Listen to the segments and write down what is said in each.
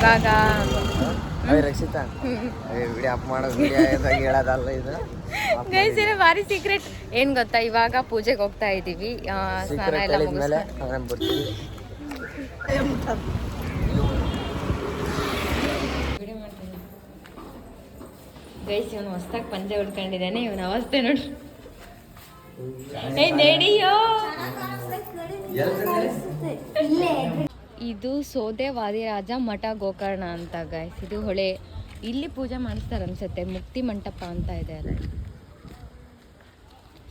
ಇವಾಗ Rakshita video up ಮಾಡೋದು ಹೇಳೋದಲ್ಲ ಇದು ಗೈಸ್ ಏನೋ ಭಾರಿ ಸೀಕ್ರೆಟ್ ಏನ್ ಗೊತ್ತಾ, ಇವಾಗ ಪೂಜೆಗೆ ಹೋಗ್ತಾ ಇದೀವಿ. ಸ್ನಾನ ಎಲ್ಲ ಮುಗಿಸ್ಕೊಂಡು ಗೈಸ್ ಇವನು ಹೊಸ್ದಾಗಿ ಪಂಚೆ ಉಟ್ಕೊಂಡಿದ್ದಾನೆ. ಇವನ ಅವಸ್ಥೆ ನೋಡಿ. ಇದು ಸೋದೆ ವಾದಿರಾಜ ಮಠ ಗೋಕರ್ಣ ಅಂತ ಗೈಸ್. ಇದು ಹೊಳೆ, ಇಲ್ಲಿ ಪೂಜೆ ಮಾಡಿಸ್ತಾರೆ ಅನ್ಸುತ್ತೆ. ಮುಕ್ತಿ ಮಂಟಪ ಅಂತ ಇದೆ ಅಲ್ಲ.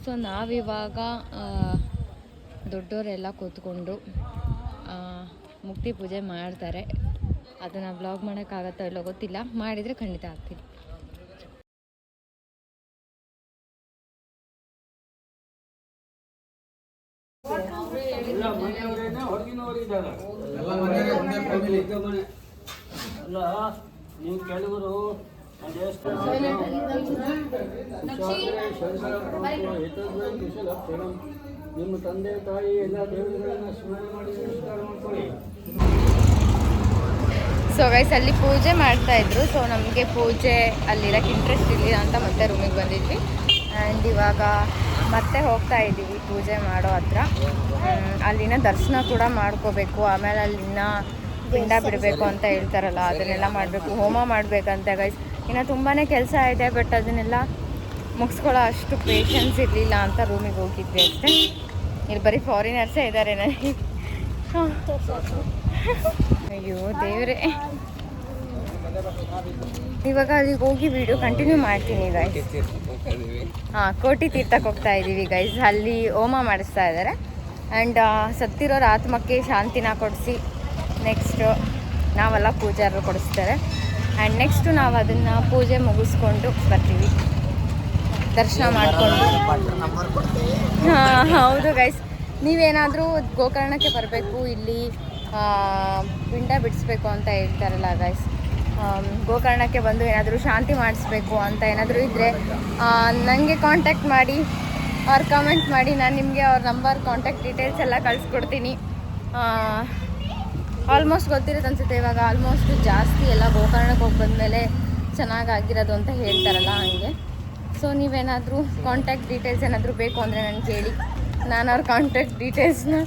ಸೊ ನಾವಿವಾಗ ದೊಡ್ಡವರೆಲ್ಲ ಕೂತ್ಕೊಂಡು ಮುಕ್ತಿ ಪೂಜೆ ಮಾಡ್ತಾರೆ. ಅದನ್ನು ಬ್ಲಾಗ್ ಮಾಡೋಕ್ಕಾಗತ್ತೋ ಇಲ್ಲೋ ಗೊತ್ತಿಲ್ಲ, ಮಾಡಿದರೆ ಖಂಡಿತ ಆಗ್ತೀನಿ. ನೀವು ಕೆಳಗರು ನಿಮ್ಮ ತಂದೆ ತಾಯಿ ಎಲ್ಲ ದೇವರುಗಳನ್ನ ಸ್ಮರಣೆ ಮಾಡಿ ನಮಸ್ಕಾರ ಮಾಡ್ಕೊಳ್ಳಿ. ಸೊ ಗೈಸ್ ಅಲ್ಲಿ ಪೂಜೆ ಮಾಡ್ತಾ ಇದ್ರು. ಸೊ ನಮಗೆ ಪೂಜೆ ಅಲ್ಲಿರೋಕ್ಕೆ ಇಂಟ್ರೆಸ್ಟ್ ಇರಲಿಲ್ಲ ಅಂತ ಮತ್ತೆ ರೂಮಿಗೆ ಬಂದಿದ್ವಿ. ಆ್ಯಂಡ್ ಇವಾಗ ಮತ್ತೆ ಹೋಗ್ತಾ ಇದ್ದೀವಿ ಪೂಜೆ ಮಾಡೋ ಹತ್ರ. ಅಲ್ಲಿನ ದರ್ಶನ ಕೂಡ ಮಾಡ್ಕೋಬೇಕು. ಆಮೇಲೆ ಅಲ್ಲಿನ ಪಿಂಡ ಬಿಡಬೇಕು ಅಂತ ಹೇಳ್ತಾರಲ್ಲ, ಅದನ್ನೆಲ್ಲ ಮಾಡಬೇಕು. ಹೋಮ ಮಾಡಬೇಕಂತೆ ಗೈಸ್. ಇನ್ನು ತುಂಬಾ ಕೆಲಸ ಇದೆ, ಬಟ್ ಅದನ್ನೆಲ್ಲ ಮುಗಿಸ್ಕೊಳ್ಳೋ ಅಷ್ಟು ಪೇಷನ್ಸ್ ಇರಲಿಲ್ಲ ಅಂತ ರೂಮಿಗೆ ಹೋಗಿದ್ವಿ ಅಷ್ಟೇ. ಇಲ್ಲಿ ಬರೀ ಫಾರಿನರ್ಸೇ ಇದ್ದಾರೆ ನನಗೆ. ಅಯ್ಯೋ ದೇವ್ರೆ, ಇವಾಗ ಅಲ್ಲಿಗೆ ಹೋಗಿ ವಿಡಿಯೋ ಕಂಟಿನ್ಯೂ ಮಾಡ್ತೀನಿ ಗೈಸ್. ಕೋಟಿ ತೀರ್ಥಕ್ಕೆ ಹೋಗ್ತಾ ಇದ್ದೀವಿ ಗೈಸ್. ಅಲ್ಲಿ ಹೋಮ ಮಾಡಿಸ್ತಾ ಇದ್ದಾರೆ. ಆ್ಯಂಡ್ ಸತ್ತಿರೋರ ಆತ್ಮಕ್ಕೆ ಶಾಂತಿನ ಕೊಡಿಸಿ ನೆಕ್ಸ್ಟು ನಾವೆಲ್ಲ ಪೂಜಾರರು ಕೊಡಿಸ್ತಾರೆ. ಆ್ಯಂಡ್ ನೆಕ್ಸ್ಟು ನಾವು ಅದನ್ನು ಪೂಜೆ ಮುಗಿಸ್ಕೊಂಡು ಬರ್ತೀವಿ, ದರ್ಶನ ಮಾಡಿಕೊಂಡು. ಹಾಂ ಹೌದು ಗೈಸ್, ನೀವೇನಾದರೂ ಗೋಕರ್ಣಕ್ಕೆ ಬರಬೇಕು, ಇಲ್ಲಿ ಪಿಂಡ ಬಿಡಿಸ್ಬೇಕು ಅಂತ ಹೇಳ್ತಾರಲ್ಲ ಗೈಸ್. ಗೋಕರ್ಣಕ್ಕೆ ಬಂದು ಏನಾದರೂ ಶಾಂತಿ ಮಾಡಿಸ್ಬೇಕು ಅಂತ ಏನಾದರೂ ಇದ್ದರೆ ನನಗೆ ಕಾಂಟ್ಯಾಕ್ಟ್ ಮಾಡಿ, ಅವ್ರು ಕಮೆಂಟ್ ಮಾಡಿ. ನಾನು ನಿಮಗೆ ಅವ್ರ ನಂಬರ್, ಕಾಂಟ್ಯಾಕ್ಟ್ ಡೀಟೇಲ್ಸ್ ಎಲ್ಲ ಕಳಿಸ್ಕೊಡ್ತೀನಿ. ಆಲ್ಮೋಸ್ಟ್ ಗೊತ್ತಿರುತ್ತೆ ಅನಿಸುತ್ತೆ. ಇವಾಗ ಆಲ್ಮೋಸ್ಟ್ ಜಾಸ್ತಿ ಎಲ್ಲ ಗೋಕರ್ಣಕ್ಕೆ ಹೋಗಿ ಬಂದಮೇಲೆ ಚೆನ್ನಾಗಾಗಿರೋದು ಅಂತ ಹೇಳ್ತಾರಲ್ಲ, ಹಾಗೆ. ಸೊ ನೀವೇನಾದರೂ ಕಾಂಟ್ಯಾಕ್ಟ್ ಡೀಟೇಲ್ಸ್ ಏನಾದರೂ ಬೇಕು ಅಂದರೆ ನನಗೆ ಹೇಳಿ, ನಾನು ಅವ್ರ ಕಾಂಟ್ಯಾಕ್ಟ್ ಡೀಟೇಲ್ಸ್ನ.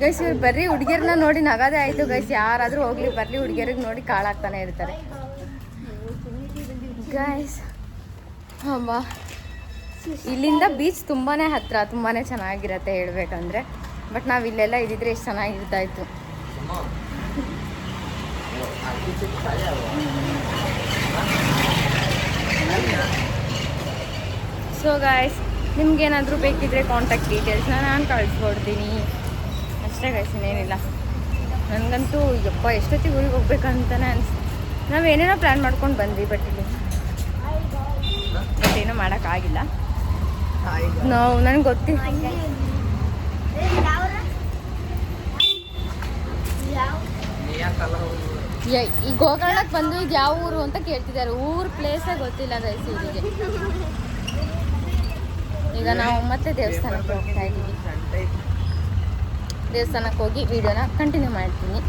ಗೈಸ್ ಇವ್ರು ಬರ್ರಿ ಹುಡುಗಿಯರನ್ನ ನೋಡಿ ನಗೋದೇ ಆಯಿತು ಗೈಸ್. ಯಾರಾದರೂ ಹೋಗಲಿ ಬರಲಿ, ಹುಡುಗಿಯರಿಗೆ ನೋಡಿ ಕಾಳಾಗ್ತಾನೆ ಇರ್ತಾರೆ ಗೈಸ್. ಅಮ್ಮ ಇಲ್ಲಿಂದ ಬೀಚ್ ತುಂಬಾ ಹತ್ತಿರ, ತುಂಬಾ ಚೆನ್ನಾಗಿರತ್ತೆ ಹೇಳಬೇಕಂದ್ರೆ. ಬಟ್ ನಾವು ಇಲ್ಲೆಲ್ಲ ಇದ್ದಿದ್ರೆ ಎಷ್ಟು ಚೆನ್ನಾಗಿರ್ತಾಯಿತ್ತು. ಸೊ ಗಾಯ್ಸ್, ನಿಮ್ಗೇನಾದರೂ ಬೇಕಿದ್ರೆ ಕಾಂಟ್ಯಾಕ್ಟ್ ಡೀಟೇಲ್ಸ್ನ ನಾನು ಕಳಿಸ್ಕೊಡ್ತೀನಿ ಅಷ್ಟೇ ಗೈಸ್, ಇನ್ನೇನಿಲ್ಲ. ನನಗಂತೂ ಯಪ್ಪ ಎಷ್ಟೊತ್ತಿಗೆ ಊರಿಗೆ ಹೋಗ್ಬೇಕಂತಾನೆ ಅನಿಸ್ತು. ನಾವು ಏನೇನೋ ಪ್ಲ್ಯಾನ್ ಮಾಡ್ಕೊಂಡು ಬಂದ್ವಿ, ಬಟ್ ಏನೋ ಮಾಡೋಕ್ಕಾಗಿಲ್ಲ. ನಾವು ನನಗೆ ಗೊತ್ತಿಲ್ಲ. ಈ ಗೋಕರ್ಣಕ್ಕೆ ಬಂದು ಇದು ಯಾವ ಊರು ಅಂತ ಕೇಳ್ತಿದ್ದಾರೆ. ಊರು ಪ್ಲೇಸೇ ಗೊತ್ತಿಲ್ಲ ಗೈಸ್ ಇವರಿಗೆ. ಈಗ ನಾವು ಮತ್ತೆ ದೇವಸ್ಥಾನಕ್ಕೆ ಹೋಗ್ತಾ ಇದ್ದೀವಿ. ದೇವಸ್ಥಾನಕ್ಕೆ ಹೋಗಿ ವಿಡಿಯೋನ ಕಂಟಿನ್ಯೂ ಮಾಡ್ತೀನಿ.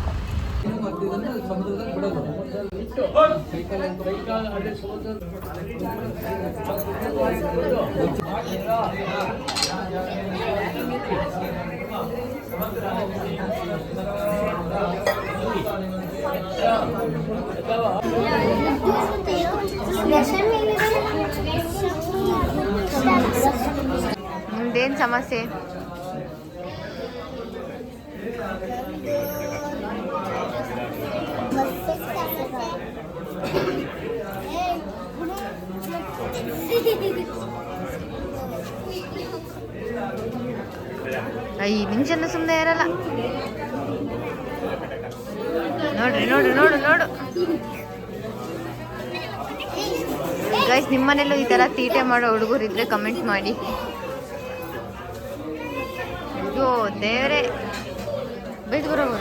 ನಿಮ್ದೇನು ಸಮಸ್ಯೆ? ಐದು ನಿಮಿಷನೂ ಸುಮ್ಮನೆ ಇರಲ್ಲ. ನೋಡ್ರಿ ನೋಡು ನೋಡು ನೋಡು ಗೈಸ್, ನಿಮ್ಮನೇಲೂ ಈ ಥರ ತೀಟೆ ಮಾಡೋ ಹುಡುಗರಿದ್ರೆ ಕಮೆಂಟ್ ಮಾಡಿ. ಅಯ್ಯೋ ದೇವರೇ, ಬೇಗ ಬರೋದು.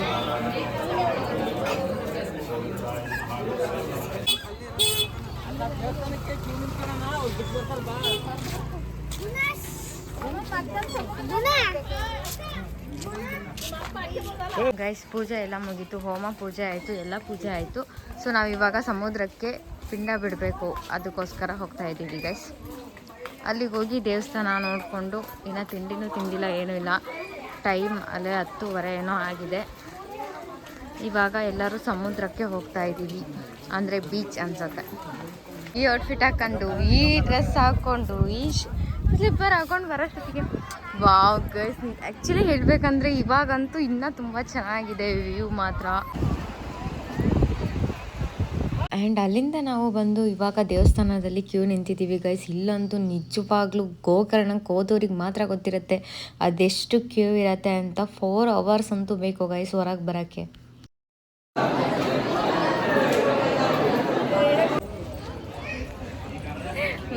ಗೈಸ್ ಪೂಜೆ ಎಲ್ಲ ಮುಗೀತು, ಹೋಮ ಪೂಜೆ ಆಯಿತು, ಎಲ್ಲ ಪೂಜೆ ಆಯಿತು. ಸೊ ನಾವು ಇವಾಗ ಸಮುದ್ರಕ್ಕೆ ಪಿಂಡ ಬಿಡಬೇಕು, ಅದಕ್ಕೋಸ್ಕರ ಹೋಗ್ತಾ ಇದ್ದೀವಿ ಗೈಸ್. ಅಲ್ಲಿಗೆ ಹೋಗಿ ದೇವಸ್ಥಾನ ನೋಡಿಕೊಂಡು, ಇನ್ನು ತಿಂಡಿನೂ ತಿಂದಿಲ್ಲ, ಏನೂ ಇಲ್ಲ. ಟೈಮ್ ಅಲ್ಲೇ 10:30 ಏನೋ ಆಗಿದೆ. ಇವಾಗ ಎಲ್ಲರೂ ಸಮುದ್ರಕ್ಕೆ ಹೋಗ್ತಾ ಇದ್ದೀವಿ, ಅಂದರೆ ಬೀಚ್ ಅನ್ಸುತ್ತೆ. ಈ ಔಟ್ಫಿಟ್ ಹಾಕೊಂಡು, ಈ ಡ್ರೆಸ್ ಹಾಕ್ಕೊಂಡು, ಈ ಸ್ಲಿಪ್ಪರ್ ಹಾಕೊಂಡು ಬರೋಷ್ಟೊತ್ತಿಗೆ ವಾವ್ ಗೈಸ್, ಆ್ಯಕ್ಚುಲಿ ಹೇಳಬೇಕಂದ್ರೆ ಇವಾಗಂತೂ ಇನ್ನೂ ತುಂಬ ಚೆನ್ನಾಗಿದೆ ವ್ಯೂ ಮಾತ್ರ. ಆ್ಯಂಡ್ ಅಲ್ಲಿಂದ ನಾವು ಬಂದು ಇವಾಗ ದೇವಸ್ಥಾನದಲ್ಲಿ ಕ್ಯೂ ನಿಂತಿದ್ದೀವಿ ಗೈಸ್. ಇಲ್ಲಂತೂ ನಿಜವಾಗ್ಲೂ ಗೋಕರ್ಣಕ್ಕೆ ಹೋದವ್ರಿಗೆ ಮಾತ್ರ ಗೊತ್ತಿರುತ್ತೆ ಅದೆಷ್ಟು ಕ್ಯೂ ಇರುತ್ತೆ ಅಂತ. 4 ಅವರ್ಸ್ ಅಂತೂ ಬೇಕು ಗೈಸ್ ಹೊರಗೆ ಬರೋಕ್ಕೆ.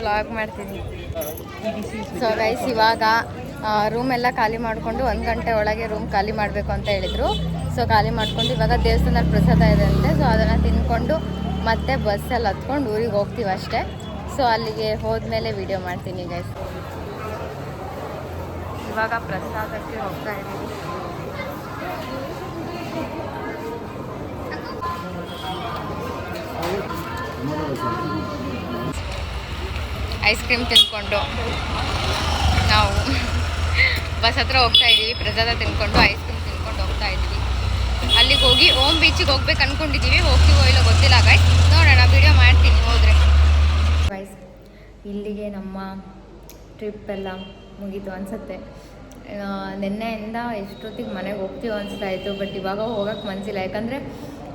ವ್ಲಾಗ್ ಮಾಡ್ತೀನಿ. ಸೊ ಗೈಸ್ ಇವಾಗ ರೂಮ್ ಎಲ್ಲ ಖಾಲಿ ಮಾಡಿಕೊಂಡು 1 ಗಂಟೆ ಒಳಗೆ ರೂಮ್ ಖಾಲಿ ಮಾಡಬೇಕು ಅಂತ ಹೇಳಿದರು. ಸೊ ಖಾಲಿ ಮಾಡಿಕೊಂಡು ಇವಾಗ ದೇವಸ್ಥಾನದಲ್ಲಿ ಪ್ರಸಾದ ಇದೆ ಅಂತೆ. ಸೊ ಅದನ್ನು ತಿಂದ್ಕೊಂಡು ಮತ್ತೆ ಬಸ್ಸಲ್ಲಿ ಹತ್ಕೊಂಡು ಊರಿಗೆ ಹೋಗ್ತೀವಿ ಅಷ್ಟೇ. ಸೊ ಅಲ್ಲಿಗೆ ಹೋದ್ಮೇಲೆ ವಿಡಿಯೋ ಮಾಡ್ತೀನಿ ಗೈಸ್. ಇವಾಗ ಪ್ರಸಾದಕ್ಕೆ ಹೋಗ್ತಾ ಇದ್ದೀವಿ. ಐಸ್ ಕ್ರೀಮ್ ತಿಂದ್ಕೊಂಡು ನಾವು ಬಸ್ ಹತ್ರ ಹೋಗ್ತಾ ಇದ್ದೀವಿ. ಪ್ರಸಾದ ತಿಂದ್ಕೊಂಡು ಐಸ್ ಕ್ರೀಮ್ ತಿಂದ್ಕೊಂಡು ಹೋಗ್ತಾ ಇದ್ದೀವಿ. ಅಲ್ಲಿಗೆ ಹೋಗಿ ಓಮ್ ಬೀಚಿಗೆ ಹೋಗ್ಬೇಕು ಅಂದ್ಕೊಂಡಿದ್ದೀವಿ. ಹೋಗ್ತೀವೋ ಇಲ್ಲೋ ಗೊತ್ತಿಲ್ಲ ಗೈಸ್, ನೋಡೋಣ, ವಿಡಿಯೋ ಮಾಡ್ತೀನಿ ಹೋದರೆ. ಗೈಸ್ ಇಲ್ಲಿಗೆ ನಮ್ಮ ಟ್ರಿಪ್ ಎಲ್ಲ ಮುಗೀತು ಅನಿಸುತ್ತೆ. ನಿನ್ನೆಯಿಂದ ಎಷ್ಟೊತ್ತಿಗೆ ಮನೆಗೆ ಹೋಗ್ತೀವೋ ಅನಿಸ್ತಾ ಇತ್ತು. ಬಟ್ ಇವಾಗ ಹೋಗೋಕ್ಕೆ ಮನಸ್ಸಿಲ್ಲ, ಯಾಕಂದರೆ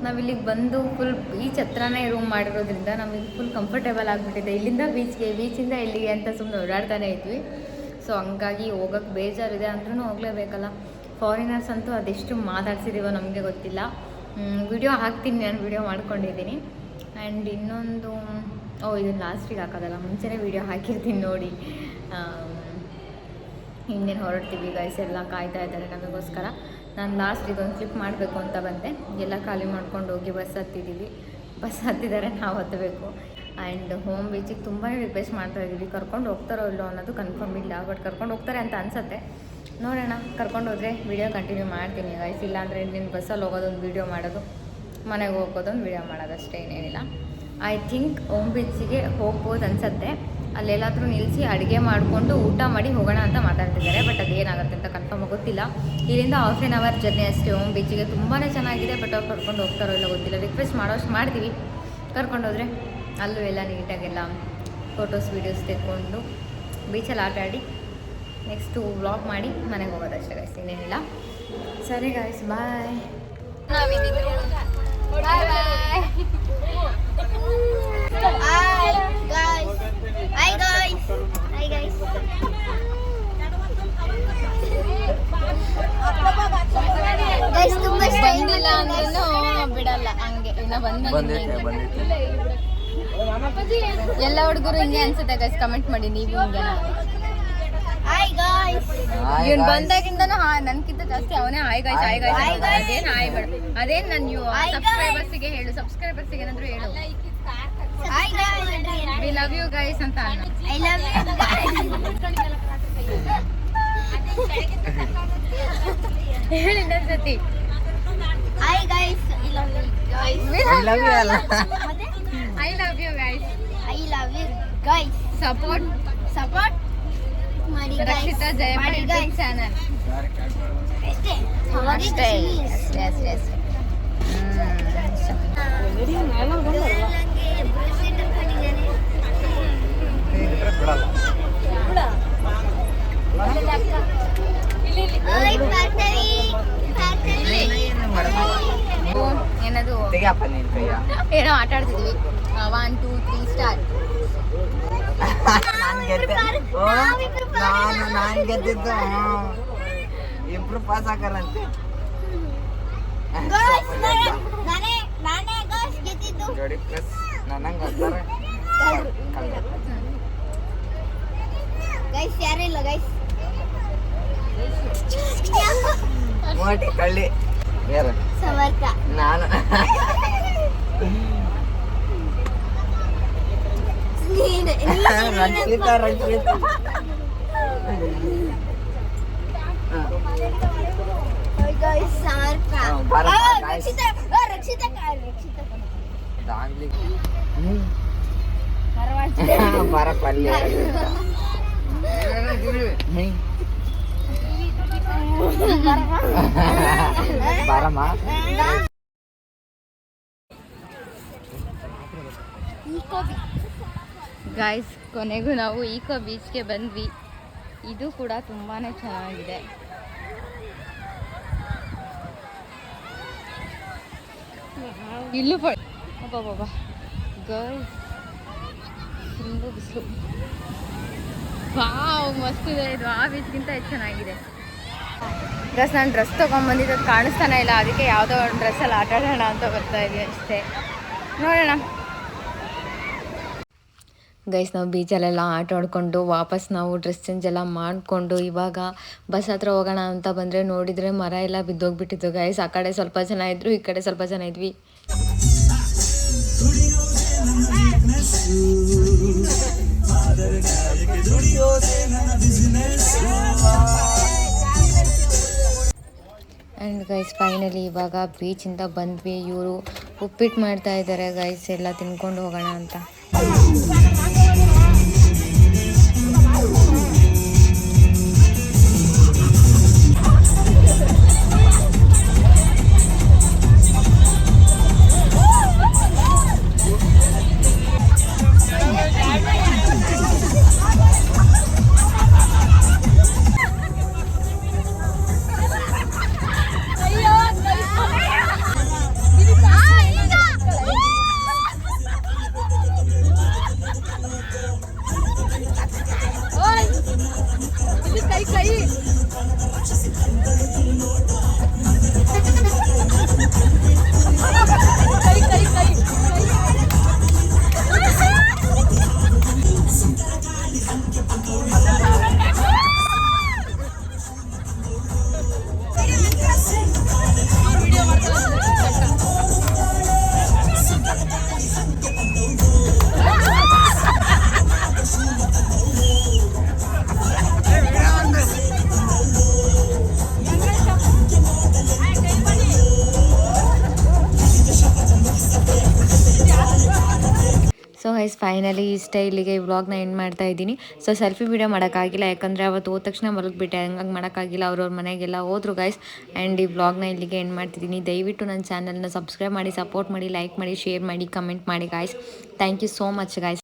ನಾವು ಇಲ್ಲಿಗೆ ಬಂದು ಫುಲ್ ಬೀಚ್ ಹತ್ರನೇ ರೂಮ್ ಮಾಡಿರೋದ್ರಿಂದ ನಮಗೆ ಫುಲ್ ಕಂಫರ್ಟೇಬಲ್ ಆಗಿಬಿಟ್ಟಿದೆ. ಇಲ್ಲಿಂದ ಬೀಚ್ಗೆ, ಬೀಚಿಂದ ಇಲ್ಲಿಗೆ ಅಂತ ಸುಮ್ಮನೆ ಓಡಾಡ್ತಾನೆ ಇದ್ವಿ. ಸೊ ಹಂಗಾಗಿ ಹೋಗೋಕ್ಕೆ ಬೇಜಾರಿದೆ, ಅಂದ್ರೂ ಹೋಗಲೇಬೇಕಲ್ಲ. ಫಾರಿನರ್ಸ್ ಅಂತೂ ಅದೆಷ್ಟು ಮಾತಾಡ್ಸಿದ್ದೀವೋ ನಮಗೆ ಗೊತ್ತಿಲ್ಲ. ವಿಡಿಯೋ ಹಾಕ್ತೀನಿ, ನಾನು ವಿಡಿಯೋ ಮಾಡ್ಕೊಂಡಿದ್ದೀನಿ. ಆ್ಯಂಡ್ ಇನ್ನೊಂದು ಇದನ್ನು ಲಾಸ್ಟಿಗೆ ಹಾಕೋದಲ್ಲ, ಮುಂಚೆನೇ ವಿಡಿಯೋ ಹಾಕಿರ್ತೀನಿ ನೋಡಿ. ಇನ್ನೇನು ಹೊರಡ್ತೀವಿ ಗೈಸ್, ಎಲ್ಲ ಕಾಯ್ತಾ ಇದ್ದಾರೆ ನಮಗೋಸ್ಕರ. ನಾನು ಲಾಸ್ಟ್ ಇದೊಂದು ಕ್ಲಿಪ್ ಮಾಡಬೇಕು ಅಂತ ಬಂದೆ. ಎಲ್ಲ ಖಾಲಿ ಮಾಡ್ಕೊಂಡು ಹೋಗಿ ಬಸ್ ಹತ್ತಿದ್ದೀವಿ. ಬಸ್ ಹತ್ತಿದ್ದಾರೆ, ನಾವು ಹತ್ತಬೇಕು. ಆ್ಯಂಡ್ ಹೋಮ್ ಬೀಚಿಗೆ ತುಂಬಾ ರಿಕ್ವೆಸ್ಟ್ ಮಾಡ್ತಾ ಇದ್ದೀವಿ. ಕರ್ಕೊಂಡು ಹೋಗ್ತಾರೋ ಇಲ್ಲೋ ಅನ್ನೋದು ಕನ್ಫರ್ಮ್ ಇಲ್ಲ, ಬಟ್ ಕರ್ಕೊಂಡು ಹೋಗ್ತಾರೆ ಅಂತ ಅನಿಸುತ್ತೆ. ನೋಡೋಣ, ಕರ್ಕೊಂಡು ಹೋದರೆ ವಿಡಿಯೋ ಕಂಟಿನ್ಯೂ ಮಾಡ್ತೀನಿ ಗೈಸ್. ಇಲ್ಲಾಂದರೆ ನಿನ್ನ ಬಸ್ಸಲ್ಲಿ ಹೋಗೋದೊಂದು ವೀಡಿಯೋ ಮಾಡೋದು, ಮನೆಗೆ ಹೋಗೋದೊಂದು ವೀಡಿಯೋ ಮಾಡೋದು ಅಷ್ಟೇ, ಏನೇನಿಲ್ಲ. ಐ ಥಿಂಕ್ ಹೋಮ್ ಬೀಚಿಗೆ ಹೋಗ್ಬೋದು ಅನಿಸುತ್ತೆ. ಅಲ್ಲೆಲ್ಲಾದರೂ ನಿಲ್ಲಿಸಿ ಅಡುಗೆ ಮಾಡಿಕೊಂಡು ಊಟ ಮಾಡಿ ಹೋಗೋಣ ಅಂತ ಮಾತಾಡ್ತಿದ್ದಾರೆ. ಬಟ್ ಅದೇನಾಗುತ್ತೆ ಅಂತ ಕನ್ಫರ್ಮ್ ಗೊತ್ತಿಲ್ಲ. ಇಲ್ಲಿಂದ 1/2 ಅವರ್ ಜರ್ನಿ ಅಷ್ಟೇ ಹೋಮ್ ಬೀಚಿಗೆ. ತುಂಬಾ ಚೆನ್ನಾಗಿದೆ, ಬಟ್ ಅವ್ರು ಕರ್ಕೊಂಡು ಹೋಗ್ತಾರೋ ಇಲ್ಲ ಗೊತ್ತಿಲ್ಲ. ರಿಕ್ವೆಸ್ಟ್ ಮಾಡೋಷ್ಟು ಮಾಡ್ತೀವಿ. ಕರ್ಕೊಂಡೋದ್ರೆ ಅಲ್ಲೂ ಎಲ್ಲ ನೀಟಾಗೆಲ್ಲ ಫೋಟೋಸ್ ವೀಡಿಯೋಸ್ ತೆಕ್ಕೊಂಡು ಬೀಚಲ್ಲಿ ಆಟ ಆಡಿ ನೆಕ್ಸ್ಟು ವ್ಲಾಗ್ ಮಾಡಿ ಮನೆಗೆ ಹೋಗೋದಷ್ಟೇ ಗೈಸ್, ಇನ್ನೇನಿಲ್ಲ. ಸರಿ ಗೈಸ್, ಬಾಯ್. ನಾವಿದ್ದಿದ್ರು ಬಾಯ್ ಬಾಯ್. Hi guys. Hi guys. Guys ತುಂಬಾ ಸ್ಟೈಲ್ ಇಲ್ಲ ಅಂದ್ರೂ ಬಿಡಲ್ಲ, ಹಂಗೆ ಇನ್ನ ಬಂದಿತ್ತು. ಎಲ್ಲ ಹುಡುಗರು ಹಿಂಗೆ ಅನ್ಸುತ್ತೆ ಗೈಸ್, ಕಮೆಂಟ್ ಮಾಡಿ ನೀವು ಹಿಂಗೆನಾ. Hi guys. ಇವ್ನು ಬಂದಾಗಿಂದನೂ ನನ್ಕಿಂತ ಜಾಸ್ತಿ ಅವನೇ ಹಾಯ್ ಗಾಯ್ಸ್ ಹಾಯ್ ಗಾಯ್ಸ್. ಅದೇನು ಹಾಯ್ ಬೇಡ, ಅದೇನು ನನ್ನ ಸಬ್ಸ್ಕ್ರೈಬರ್ಸಿಗೆ ಹೇಳು, ಸಬ್ಸ್ಕ್ರೈಬರ್ಸಿಗೆ ಏನಾದರೂ ಹೇಳು. Hi guys, we love you guys ಅಂತ. ಐ ಲವ್ ಯು ಹೇಳಿ ಇನ್ನೊಂದ್ಸತಿ. Hi guys, I love you guys. I love you ಅಲ್ಲ, I love you guys. I love you guys. Support ಮಾಡಿ ರಕ್ಷಿತಾ ಜಯಮಣಿ ಯೂಟ್ಯೂಬ್ ಚಾನಲ್ ಅಷ್ಟೇ. ಎಸ್ ಎಸ್ ಏನದು ಏನೋ ಆಟ ಆಡ್ತಿದ್ವಿ. 1 2 3 ಸ್ಟಾರ್ಟ್. ನಾನು ಗೆದ್ದಿದ್ದು, ಇಬ್ರು ಪಾಸ್ ಹಾಕರಂತೆ. ಜೋಡಿ ಪ್ಲಸ್ ನನಗೆ ಬರ್ತಾರೆ. ಗೈಸ್ ಯಾರಿಲ್ಲ ಗೈಸ್, ಮೋಟಿ ಕಳ್ಳಿ ಯಾರು? ಸಮರ್ಥ. ನಾನು ರಕ್ಷಿತಾ ದಾಂಗ್ಲಿ ಬರ ಪಲ್ಯ ಬರಮ್ಮ ಗಾಯ್ಸ್ ಕೊನೆಗೂ ನಾವು ಈಕೋ ಬೀಚ್ಗೆ ಬಂದ್ವಿ. ಇದು ಕೂಡ ತುಂಬಾ ಚೆನ್ನಾಗಿದೆ. ಇಲ್ಲೂ ಅಬ್ಬಬ್ಬ ಗರ್ಲ್ಸ್ ತುಂಬ ಬಿಸಿಲು. ವಾವ್ ಮಸ್ತ್ ಇದೆ ಇದು. ಆ ಬೀಚ್ಗಿಂತ ಹೆಚ್ಚು ಚೆನ್ನಾಗಿದೆ. ಗಸ್ ನಾನು ಡ್ರೆಸ್ ತೊಗೊಂಬಂದಿದ್ದು ಅದು ಕಾಣಿಸ್ತಾನೆ ಇಲ್ಲ, ಅದಕ್ಕೆ ಯಾವುದೋ ಒಂದು ಡ್ರೆಸ್ಸಲ್ಲಿ ಆಟ ಆಡೋಣ ಅಂತ ಬರ್ತಾ ಇದೀವಿ ಅಷ್ಟೇ. ನೋಡೋಣ ಗೈಸ್. ನಾವು ಬೀಚಲ್ಲೆಲ್ಲ ಆಟ ಆಡ್ಕೊಂಡು ವಾಪಸ್ ನಾವು ಡ್ರೆಸ್ ಚೇಂಜ್ ಎಲ್ಲ ಮಾಡಿಕೊಂಡು ಇವಾಗ ಬಸ್ ಹತ್ರ ಹೋಗೋಣ ಅಂತ ಬಂದರೆ ನೋಡಿದರೆ ಮರ ಎಲ್ಲ ಬಿದ್ದೋಗ್ಬಿಟ್ಟಿತ್ತು ಗೈಸ್. ಆ ಕಡೆ ಸ್ವಲ್ಪ ಜನ ಇದ್ದರು, ಈ ಕಡೆ ಸ್ವಲ್ಪ ಜನ ಇದ್ವಿ. ಆ್ಯಂಡ್ ಗೈಸ್ ಫೈನಲಿ ಇವಾಗ ಬೀಚಿಂದ ಬಂದ್ವಿ. ಇವರು ಉಪ್ಪಿಟ್ಟು ಮಾಡ್ತಾ ಇದ್ದಾರೆ ಗೈಸ್, ಎಲ್ಲ ತಿನ್ಕೊಂಡು ಹೋಗೋಣ ಅಂತ. ಸೊ ಗೈಸ್ ಫೈನಲಿ ಇಷ್ಟೇ, ಇಲ್ಲಿಗೆ ಈ ವ್ಲಾಗ್ನ ಎಂಡ್ ಮಾಡ್ತಾ ಇದ್ದೀನಿ. ಸೊ ಸೆಲ್ಫಿ ವೀಡಿಯೋ ಮಾಡೋಕ್ಕಾಗಿಲ್ಲ, ಯಾಕಂದರೆ ಅವತ್ತು ಹೋದ ತಕ್ಷಣ ಮಲಗಿಬಿಟ್ಟೆ, ಹಂಗಾಗಿ ಮಾಡೋಕ್ಕಾಗಿಲ್ಲ. ಅವ್ರವ್ರ ಮನೆಗೆಲ್ಲ ಹೋದ್ರು ಗೈಸ್. ಆ್ಯಂಡ್ ಈ ವ್ಲಾಗ್ನ ಇಲ್ಲಿಗೆ ಎಂಡ್ ಮಾಡ್ತಿದ್ದೀನಿ. ದಯವಿಟ್ಟು ನನ್ನ ಚಾನಲ್ನ ಸಬ್ಸ್ಕ್ರೈಬ್ ಮಾಡಿ, ಸಪೋರ್ಟ್ ಮಾಡಿ, ಲೈಕ್ ಮಾಡಿ, ಶೇರ್ ಮಾಡಿ, ಕಮೆಂಟ್ ಮಾಡಿ guys. Thank you so much guys.